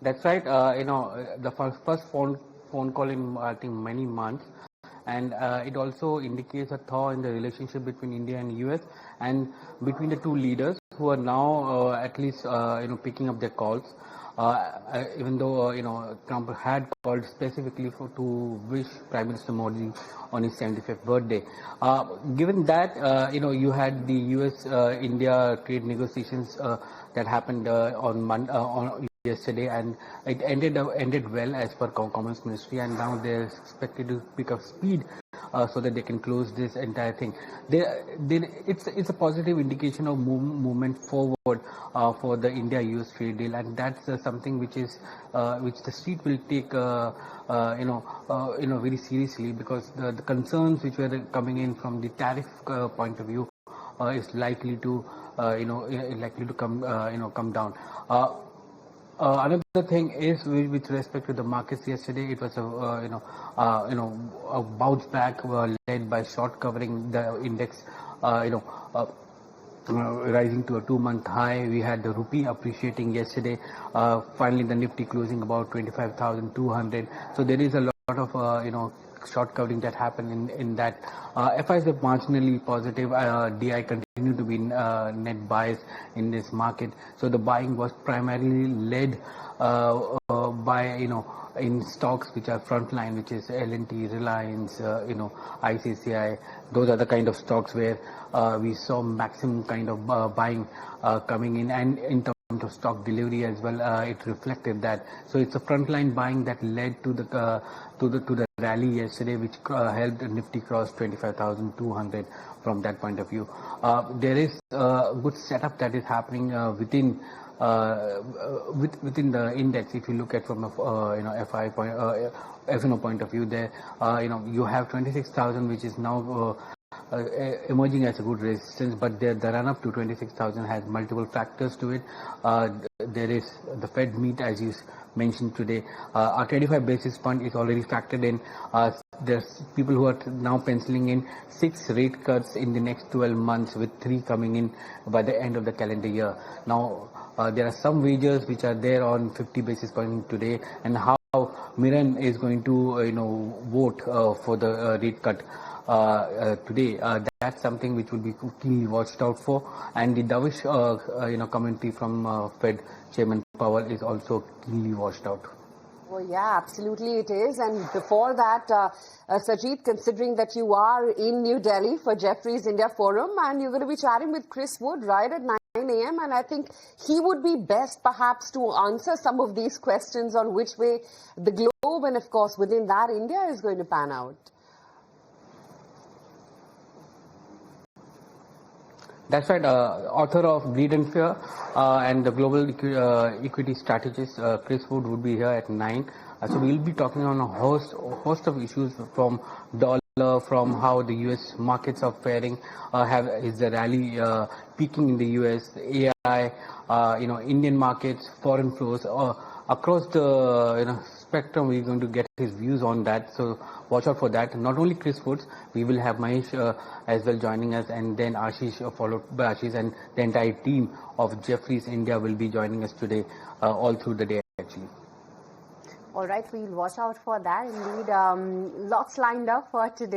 That's right. The first phone call in I think many months, and it also indicates a thaw in the relationship between India and US, and between the two leaders who are now at least picking up their calls. Even though Trump had called specifically to wish Prime Minister Modi on his 75th birthday. Given that you had the US-India trade negotiations that happened on yesterday, and it ended well as per Commerce Ministry, and now they're expected to pick up speed so that they can close this entire thing. It's a positive indication of movement forward for the India-US trade deal, and that's something which the street will take very seriously, because the concerns which were coming in from the tariff point of view is likely to come down. Another thing is with respect to the markets yesterday. It was a bounce back led by short covering the index, rising to a 2-month high. We had the rupee appreciating yesterday. Finally, the Nifty closing about 25,200. So there is a lot of short covering that happened in that. FIs are marginally positive. DI continue to be net buys in this market. So the buying was primarily led by in stocks which are frontline, which is L&T, Reliance, ICICI. Those are the kind of stocks where we saw maximum kind of buying coming in, and in terms of stock delivery as well, it reflected that. So it's a frontline buying that led to the rally yesterday, which helped Nifty cross 25,200 from that point of view. There is a good setup that is happening within the index. If you look at from a FI point, FNO point of view, there you have 26,000, which is now emerging as a good resistance, but the run up to 26,000 has multiple factors to it. There is the Fed meet, as you mentioned today. Our 25 basis point is already factored in. There's people who are now penciling in 6 rate cuts in the next 12 months, with 3 coming in by the end of the calendar year. Now, there are some wagers which are there on 50 basis point today, and how Miran is going to vote for the rate cut today. That's something which will be keenly watched out for. And the dovish commentary from Fed Chairman Powell is also keenly watched out. Well, yeah, absolutely it is. And before that, Sajid, considering that you are in New Delhi for Jefferies India Forum, and you're going to be chatting with Chris Wood right at 9 a.m. and I think he would be best perhaps to answer some of these questions on which way the globe, and of course within that India, is going to pan out. That's right. Author of Greed and Fear and the Global Equity Strategist, Chris Wood, would be here at 9. So we'll be talking on a host of issues, from dollar, from how the US markets are faring, is the rally peaking in the US, AI, Indian markets, foreign flows. Across the spectrum, we're going to get his views on that. So watch out for that. Not only Chris Woods, we will have Mahesh as well joining us, and then Ashish, followed by Ashish, and the entire team of Jefferies India will be joining us today, all through the day actually. All right, we'll watch out for that. Indeed, lots lined up for today.